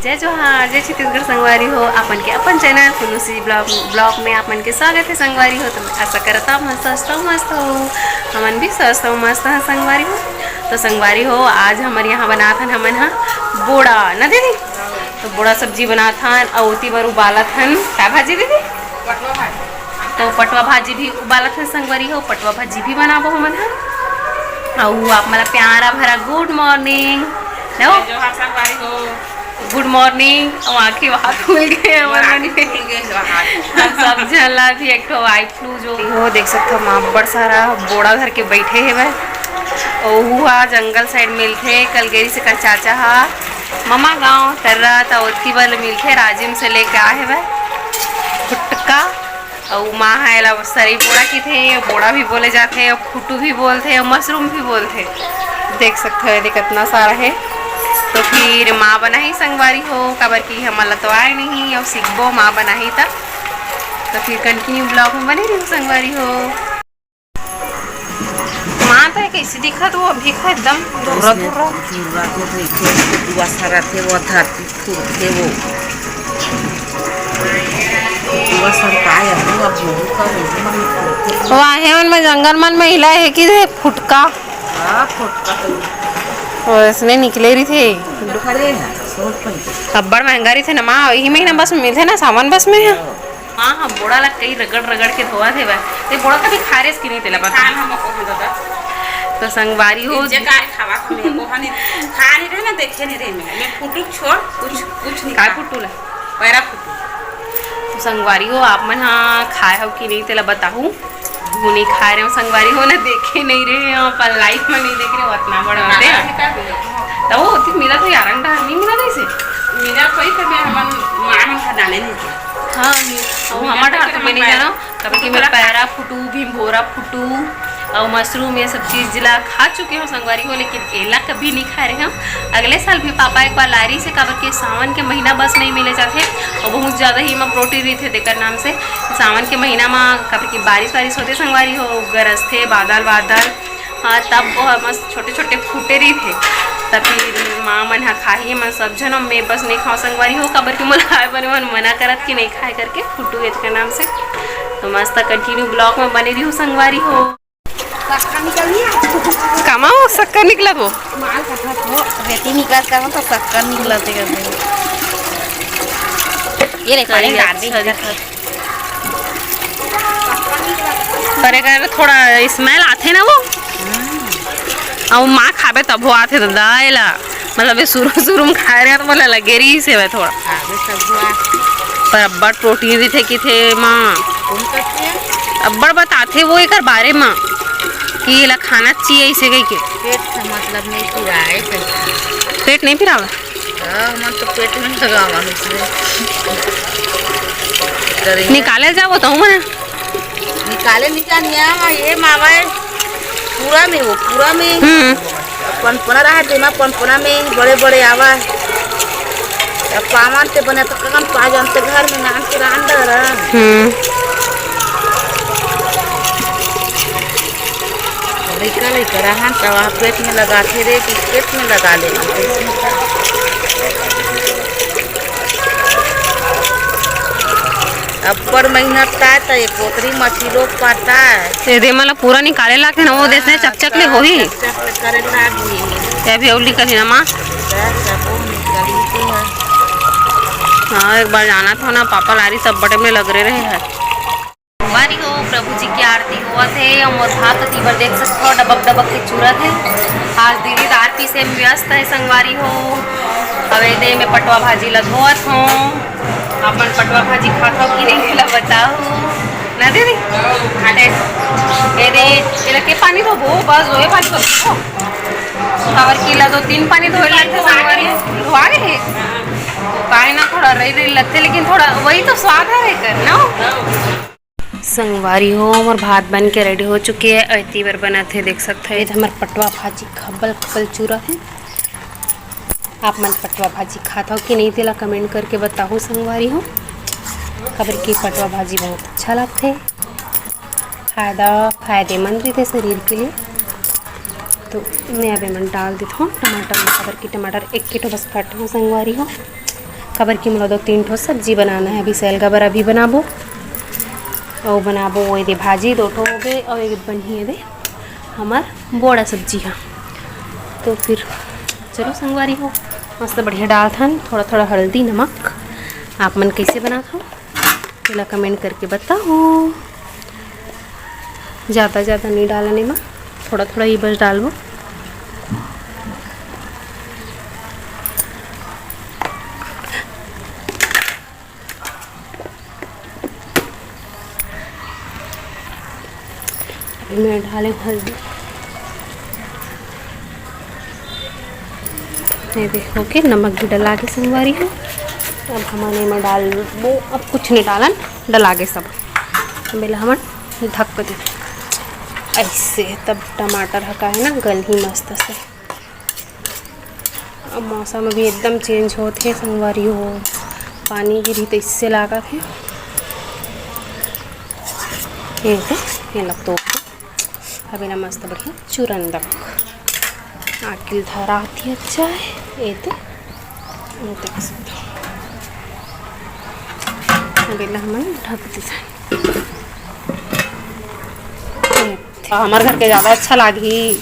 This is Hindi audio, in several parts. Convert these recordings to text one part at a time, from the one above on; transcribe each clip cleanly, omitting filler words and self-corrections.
जय जोहार, जय छत्तीसगढ़ संगवारी हो। अपन के अपन चैनल फुनुसी ब्लॉग में अपन के स्वागत है संगवारी हो। तो मैं आशा करता हूँ मस्त हो। हमन भी स्वस्थ हो मस्त है संगवारी हो। तो संगवारी हो आज हमारे यहाँ बना था हमन हा बोड़ा ना दीदी। तो बोड़ा सब्जी बना था और उती बार उबाला था क्या भाजी दीदी, तो पटवा भाजी भी उबाला था संगवारी हो। पटवा भाजी भी बनाबो हमन हा। और आप मला प्यारा भरा गुड मॉर्निंग गुड मॉर्निंग। आँखें वहाँ खुल गए सब झला भी एक तो वाइट फ्लू जो हो देख सकते हो। माँ बड़ सारा बोड़ा घर के बैठे है वह और हुआ जंगल साइड मिलते कलगेरी से कर चाचा हा मामा गाँव तर्रा तवती वाले मिलते राजिम से लेके आए वह फुटका और माँ है सरी बोड़ा की थे। बोड़ा भी बोले जाते और फुटू भी बोलते और मशरूम भी बोलते। देख सकते हो कितना सारा है। तो फिर माँ बना ही संगवारी हो कबर की हमारा तो आए नहीं और सीखबो माँ बना ही तब। तो फिर कंटिन्यू ब्लॉग में बने रही संगवारी हो। माँ तो कैसे दिखा तो अभी एकदम में जंगल मन महिला है कि फुटका और इसमें निकले रही थे अब्बड़ महंगा रही थे ना माँ। यही महीना बस में मिलते ना सामान बस में है। हाँ हाँ बोड़ा लग कई रगड़ के धोआ थे वह बोड़ा कभी खारे की नहीं तेला पता। तो संगवारी हो खावा खा नहीं रहे ना देखे नहीं रहे मैं फुटू छोड़ कुछ नहीं काय फुटू पैरा फुटू। तो संगवारी हो आप मन हाँ खाए हो कि नहीं तेला बताऊँ। वो नहीं खा रहे हो संगवारी हो ना देखे नहीं रहे हो पर लाइफ में नहीं देख रहे हो उतना बड़ा होते तो वो मिला तो यार नहीं मिला कैसे मेरा कोई तो मैं हमन मां खा डाले नहीं। हाँ वो हमारा तो मैं नहीं जाना कभी कि मेरा पैरा फुटू भी भोरा फुटू और मशरूम ये सब चीज़ जिला खा चुके हो संगवारी हो। लेकिन केला कभी नहीं खा रहे हम। अगले साल भी पापा एक बार लारी से काबर के सावन के महीना बस नहीं मिले जाते और बहुत ज़्यादा ही में प्रोटीन रही थे देकर नाम से सावन के महीना में काबर की बारिश होते संगवारी हो गरज थे बादल हाँ तब वो मस्त छोटे छोटे फूटे रही थे। तब फिर माँ मन हा खा ही मैं सब जन मैं बस नहीं खाओ संगवारी हो काबर की मोला खाए बने मन मना करत कि नहीं खाए करके फुटू के नाम से। तो मस्त कंटिन्यू ब्लॉग में बने रही हूँ संगवारी हो। कमाओ शक्कर निकला वो माल रेती निकाल कर तो शक्कर निकला ये रे पानी डाल दी पर थोड़ा स्मेल आते ना वो और माँ खाबे तब वो आते तो दायला मतलब शुरू में खा रहे तो बोला लगे रही से वह थोड़ा पर अब्बड़ प्रोटीन भी थे कि थे माँ अब्बड़ बताते वो एक बारे में कि ये खाना चाहिए इसे कहीं के पेट का मतलब नहीं पिराए पेट नहीं पिरावा मन तो पेट में लगावा निकाले जाओ तो मैं निकाले निकालिया ये मावा पूरा में वो पूरा में पनपना रहा थे पनपना में बड़े बड़े आवा पावन से बने तो कम पा जानते घर में नान के अंदर निकल रहा तवा पेट में लगाते रे कि पेट में लगा ले अब्बड़ मेहनत का तो एक पोतरी मछली लोग पाता है दे मतलब पूरा निकाले लाके ना वो देते चकचक ले हो ही अभी और निकली ना माँ। हाँ एक बार जाना था ना पापा लारी सब बड़े में लग रहे हैं संगवारी हो। प्रभु जी की आरती हुआ थे और भात तीवर देख सकते हो डबक के चूरत है। आज दीदी दार पी से व्यस्त है संगवारी हो। हवे दे में पटवा भाजी लगवात हो अपन पटवा भाजी खाता हो कि नहीं ला बताओ ना दीदी ये के पानी तो वो बस वो पानी तो खबर किला 2-3 पानी धोए लगते संगवारी धोआ रहे पानी ना थोड़ा रही लगते लेकिन थोड़ा वही तो स्वाद है करना संगवारी हो। और भात बन के रेडी हो चुके हैं ऐती बार बना थे देख सकते हैं हमारे पटवा भाजी खब्बल चूरा है। आप मन पटवा भाजी खाता हो कि नहीं तेला कमेंट करके बताओ संगवारी हो। खबर की पटवा भाजी बहुत अच्छा लगते फायदेमंद भी थे शरीर के लिए। तो मैं अब मन डाल देता हूँ टमाटर में खबर की टमाटर 1 किलो बस काटे हूँ संगवारी हो। कबर की मतलब 2-3 ठो सब्जी बनाना है। अभी सैल कबर अभी बनाबो और बनाबो वो दे भाजी 2 ठो हो गए और एक बनी दे हमार बोड़ा सब्जी है। तो फिर चलो संगवारी हो मस्त बढ़िया डाल था थोड़ा थोड़ा हल्दी नमक। आप मन कैसे बना था पहला कमेंट करके बताओ। ज़्यादा ज़्यादा नहीं डालने में थोड़ा थोड़ा ही बस डालो। अभी मैं डाले हल्दी ये देखो के नमक भी डला के संगवारी हो। अब हमारे में डाल वो अब कुछ नहीं डालन डला के सब मेला हम ढक दे ऐसे। तब टमाटर हका है ना गल ही मस्त से। अब मौसम भी एकदम चेंज होते संगवारी हो पानी गिरी तो इससे लागत है ये लग तो अभी ना मस्त बढ़िया चूरन दक आकिल धरा आती अच्छा है ये तो देख सकते हो। अभी हम ढक दी हमारे घर के ज़्यादा अच्छा लागी।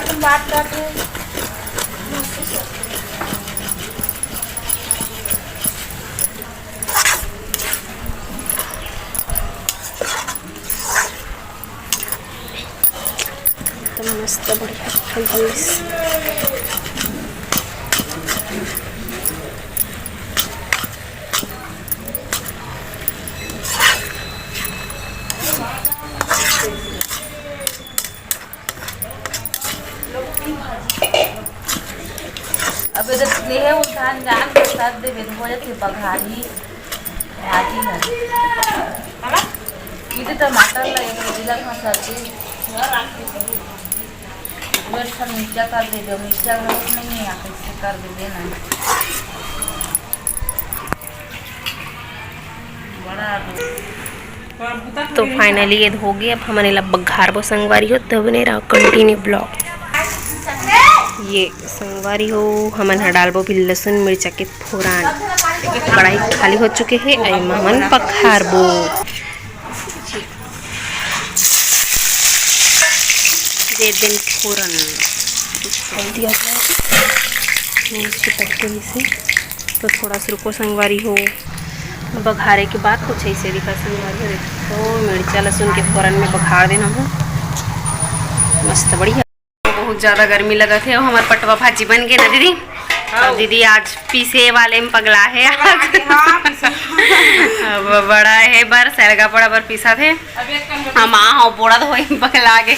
तुम बात करते तो मस्त बढ़िया अब इधर स्नेह उठान जान के साथ दे बेन हो जाती बघारी भाजी है इधर टमाटर लगे जिला का सब्जी वेट मिर्चा कर दे दो मिर्चा नहीं है कैसे कर दे देना बड़ा। तो फाइनली ये हो गया। अब हमारे ला बघार वो संगवारी हो तब नहीं रहा कंटिन्यू ब्लॉग ये संगवारी हो हमन डालबो भी लहसुन मिर्चा के फोरन। कढ़ाई खाली हो चुके हैं हमन पखारबो। दे दिन फोरन दिया से तो थोड़ा सा रुको संगवारी हो। बघारे के बाद कुछ ऐसे दिखा संगवारी हो तो मिर्चा लहसुन के फोरन में बघार देना हो मस्त बढ़िया। बहुत ज़्यादा गर्मी लगा थे और हमारे पटवा भाजी बन गए ना दीदी। और दीदी आज पीसे वाले में पगला है बड़ा है बार सैलगा बड़ा बार पीसा थे हम हो बोड़ा तो वही पगला के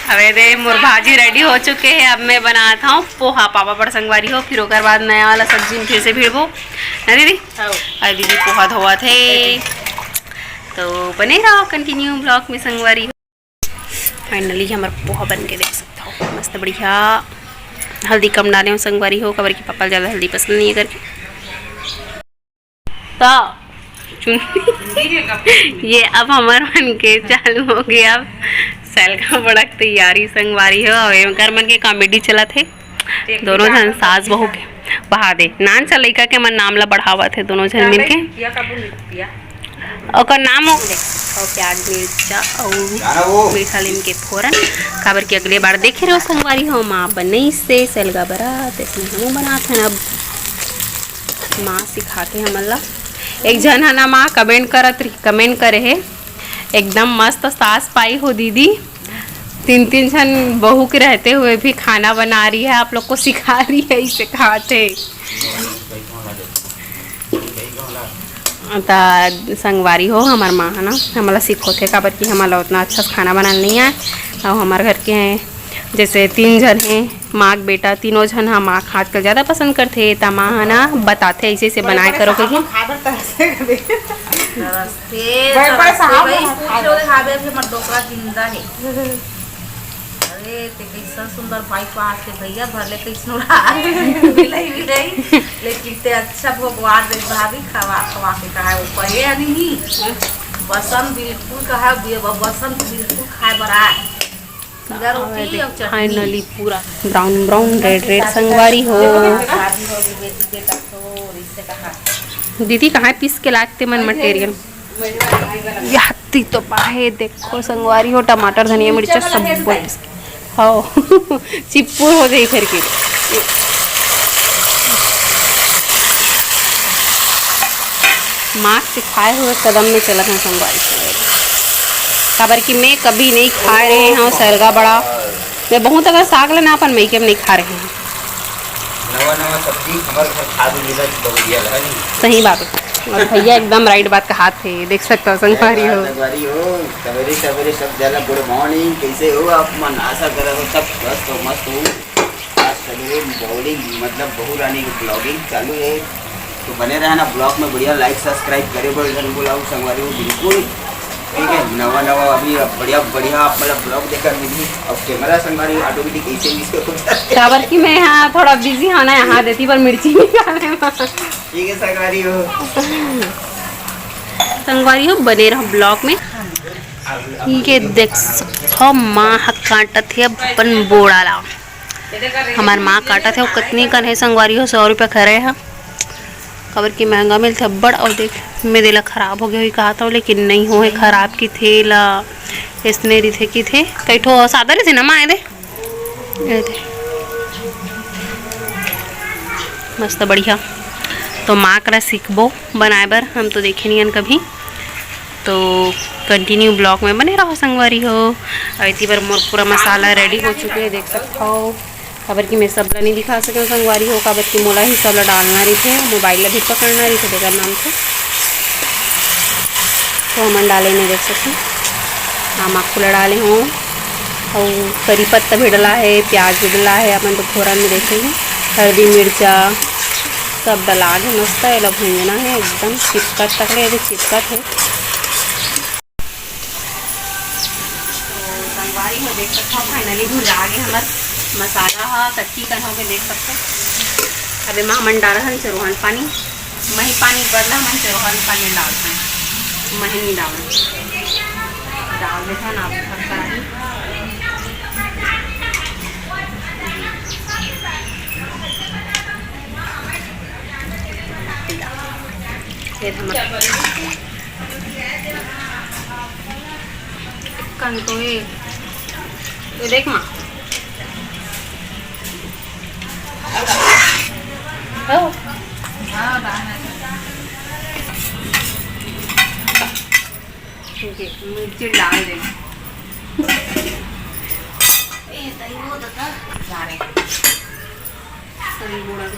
हवे दे मोर भाजी रेडी हो चुके हैं। अब मैं बनाता हूँ पोहा पापा बड़ संगवारी हो फिर ओकर बाद नया वाला सब्जी में फिर से भिड़बो ना दीदी। और दीदी पोहा धोआ थे तो बने रहो कंटिन्यू ब्लॉग में संगवारी हो। फाइनली हमारा पोहा बन के देख सकता हो मस्त बढ़िया। हल्दी कम डाले हो संगवारी हो कबर की पापा ज़्यादा हल्दी पसंद नहीं है करके तो ये अब हमार बन के चालू हो गया। अब सैल का बड़ा तैयारी संगवारी हो घर मन के कॉमेडी चला थे दोनों जन सास बहू के बहा दे नान चल लइका के मन नाम ला बढ़ावा थे दोनों जन मिल के और नाम हो और प्याज मिर्चा और मीठा लीम के फोरन काबर के अगले बार देखे रहो संगवारी हो माँ बनई से सैलगा बरात इसमें हम बनाते हैं। अब माँ सिखाते हैं हमला एक जन है ना माँ कमेंट करे है एकदम मस्त सास पाई हो दीदी 3 जन बहू के रहते हुए भी खाना बना रही है आप लोग को सिखा रही है इसे खाते संगवारी हो हमार माँ है ना हमारा सीखोते काबर कि हमारा उतना अच्छा खाना बनाना नहीं है। और हमारे घर के हैं जैसे 3 जन हैं माँ बेटा तीनों जन हम माँ खाद कर ज़्यादा पसंद करते तो माँ है ना बताते ऐसे से बनाए करो क्योंकि कैसा सुंदर भाई पास के भैया भरले कैसन लेकिन अच्छा भगवान भाभी खवा खवा के कहा ऊपर नहीं बसंत बिल्कुल कहा बसंत बिल्कुल खाए बड़ा सीधा रोटी और चटनी। फाइनली पूरा ब्राउन ब्राउन रेड रेड संगवारी हो। शादी होगी बेटी के तक तो रिश्ते का हाथ। दीदी कहाँ पीस के लाते मन मटेरियल याती तो पाहे देखो संगवारी हो टमाटर धनिया मिर्चा सब पीस के हाँ चिप्पूर हो गई फिर के माँ से खाए हुए कदम में चला था संगवारी खबर कि मैं कभी नहीं खा रहे हैं सरगा बड़ा मैं बहुत अगर साग लेना अपन मैं के नहीं खा रहे हैं नवा नवा सब्जी हमारे घर खा भी मिला तो बढ़िया है। सही बात है और भैया एकदम राइट बात का हाथ है देख सकते हो संगवारी हो सवेरे सवेरे सब जला गुड मॉर्निंग कैसे हो आप मन आशा कर रहे हो सब स्वस्थ हो मस्त हो। आज सवेरे बॉलिंग मतलब बहू रानी की ब्लॉगिंग चालू है तो बने रहना ब्लॉग में बढ़िया लाइक सब्सक्राइब करे बोल बोला संगवारी हो बिल्कुल ठीक है। नवा नवा अभी बढ़िया बढ़िया आप मतलब ब्लॉग देखकर मिली और कैमरा संगवारी ऑटोमेटिक ऐसे इसके खबर कि मैं यहाँ थोड़ा बिजी हाँ ना यहाँ देती पर मिर्ची निकालने में ठीक है संगवारी हो संगवारी हो बने रहो ब्लॉग में। ये देख सकते माँ काटत है अपन बोड़ा ला हमार माँ काटत है वो कितनी कन है संगवारी हो 100 रुपया खरे है खबर की महंगा मिलता है बड़ और देख मेरे ला खराब हो गया हुई कहा था लेकिन नहीं हो खराब की थे ला इसने थे कि थे कई ठो सादा थे ना माँ दे मस्त बढ़िया तो माँ करा सीखबो बनाए बर हम तो देखे नहीं कभी तो कंटिन्यू ब्लॉग में बने रहो संगवारी हो। इतनी बार मोर पूरा मसाला रेडी हो चुके हैं देख सकते हो खबर की मैं सब नहीं दिखा सके संगवारी हो खबर की मोला ही सब डालना रही थे मोबाइल भी पकड़ना रही थे देखकर नाम से तो हम डाले नहीं देख सकते हम आपको डाले हों और करी पत्ता भी डला है प्याज भी डला है अपन तो थोड़ा में देखेंगे हल्दी मिर्चा सब डला के मस्त है लोग भूंजना है एकदम चिपकत तक ले चिपकत है तो संगवारी हो देख सकते हो फाइनली भुजा गए हमारे मसाला हा कच्ची कन हो के देख सकते अबे माँ मन डाल रहा है रोहन पानी मही पानी बदला मन से रोहन पानी डालते हैं मही नहीं डाल देता ना आप फिर हम कन तो ये देख माँ मिर्ची डाल दे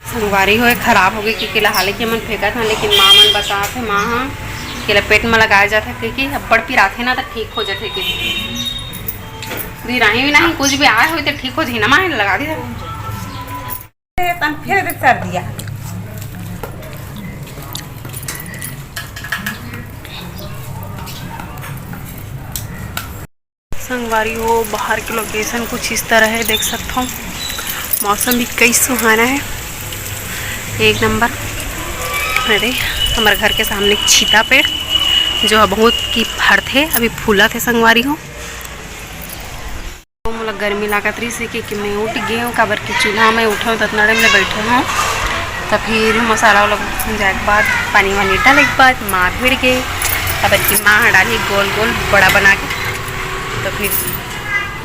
संगवारी हो खराब हो गई क्योंकि हालांकि मन फेंका था लेकिन माँ मन बता थे माँ हाँ कि पेट में लगाया जाता है क्योंकि अब्बड़ पिराथे ना तो ठीक हो जाते कि राही भी नहीं कुछ भी आए हुए तो ठीक हो जाए ना माँ लगा दी फिर कर दिया संगवारी हो बाहर की लोकेशन कुछ इस तरह है देख सकता हूँ मौसम भी कई सुहाना है एक नंबर। अरे हमारे घर के सामने एक छीता पेड़ जो है बहुत की फर थे अभी फूला थे संगवारी हो मतलब गर्मी लागत रही से कि मैं उठ गई हूँ काबर की चूल्हा में उठा ततना टाइम में बैठे हूँ तो फिर मसाला वाला जाए के बाद पानी वानी डाले के बाद माँ भिड़ गई काबर की माँ डाली गोल गोल बड़ा बना के तो फिर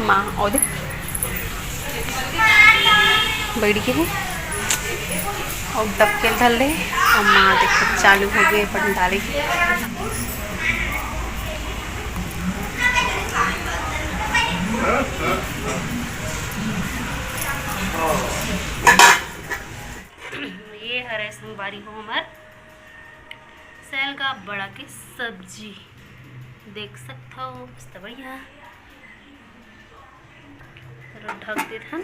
माँ और दे बैठ गई और डबके धल ले और माँ देखो चालू हो गए बटन डाले ये हरे संगवारी हो हमार सेल का बड़ा के सब्जी देख सकते हो मस्त बढ़िया ढक दे था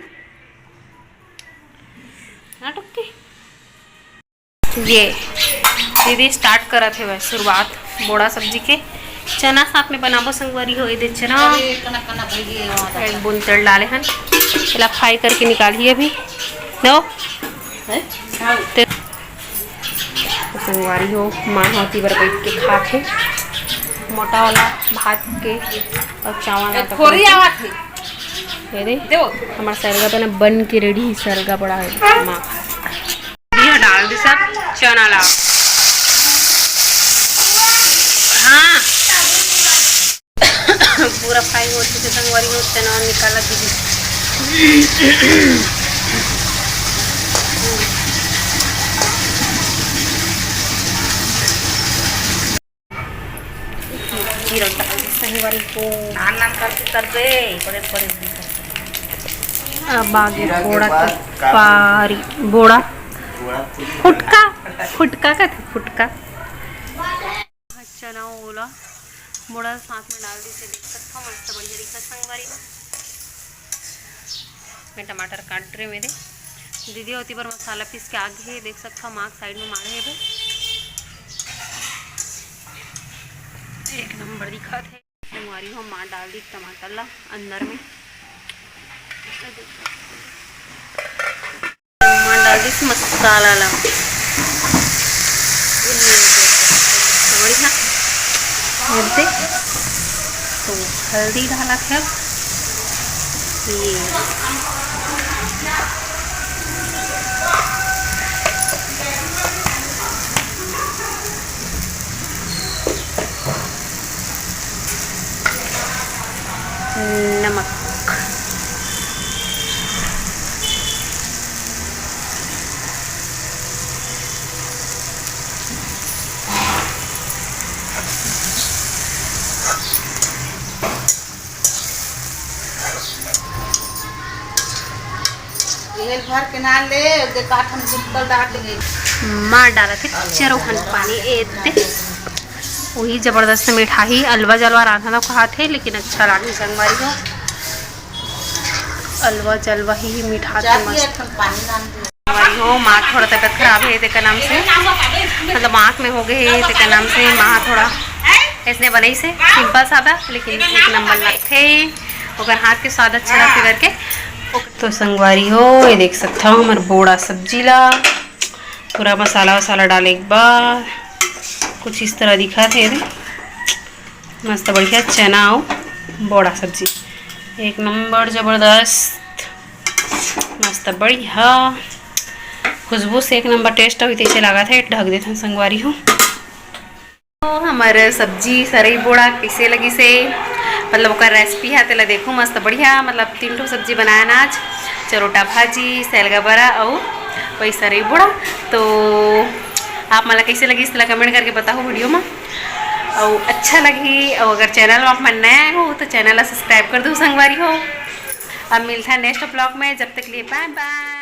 नाटक के ये दीदी स्टार्ट करा थे वह शुरुआत बोड़ा सब्जी के चना साथ में बनाबो संगवारी हो दे चना एक बूंद तेल डाले हन पहला फ्राई करके निकालिए अभी नो संगवारी हो माँ होती बार बैठ के खाते मोटा वाला भात के और चावल थोड़ी आवा थे ये दे हमारा सरगा तो ना बन के रेडी सरगा पड़ा है माँ ये डाल दे सब चना ला हाँ पूरा फ्राई हो चुके संगवारी हो चना निकाला दीदी जीरा डाल दे संगवारी को नान करते बड़े अब आगे बोड़ा के पारी बोड़ा फुटका फुटका का था फुटका चना ओला बोड़ा साथ में डाल दी से देख सकता हूँ मस्त बढ़िया दिखा संगवारी मैं टमाटर काट रहे मेरे दीदी होती पर मसाला पीस के आगे है देख सकता हूँ मार्क साइड में मारे है एक नंबर दिखा थे संगवारी हो माँ डाल दी टमाटर ला अंदर में डाल दी मसाला ला बढ़िया तो हल्दी डाला है ये नमक भर के ना ले काठ हम सिंपल डाल देंगे मार डाला थे चरोहन पानी एते वही जबरदस्त मिठाई अलवा जलवा रहा था कहा थे लेकिन अच्छा लगा संगवारी हो अलवा जलवा ही मीठा संगवारी हो माँ थोड़ा तबीयत खराब है इसके नाम से मतलब आँख में हो गए इसके नाम से माँ थोड़ा ऐसे बनाई से सिंपल सादा लेकिन एक नंबर लगते अगर हाथ के स्वाद अच्छा लगते करके तो संगवारी हो ये देख सकता हूँ हमारा बोड़ा सब्जी ला पूरा मसाला वसाला डाले एक बार कुछ इस तरह दिखा थे मस्त बढ़िया चना हो बोड़ा सब्जी एक नंबर जबरदस्त मस्त बढ़िया खुशबू से एक नंबर टेस्ट हुई थे लगा था ढक देते संगवारी हो तो हमारे सब्जी सरई बोड़ा कैसे लगी से मतलब ओकर रेसिपी है तेला देखो मस्त बढ़िया मतलब 3 ठो सब्जी बनाया ना आज चरोटा भाजी सैलगा बड़ा और वही सरई बोड़ा तो आप मला कैसे लगी इसला कमेंट करके बताओ वीडियो में और अच्छा लगी और अगर चैनल में आप मन नया हो तो चैनल सब्सक्राइब कर दो संगवारी हो अब मिलता है नेक्स्ट ब्लॉग में जब तक लिए बाय बाय।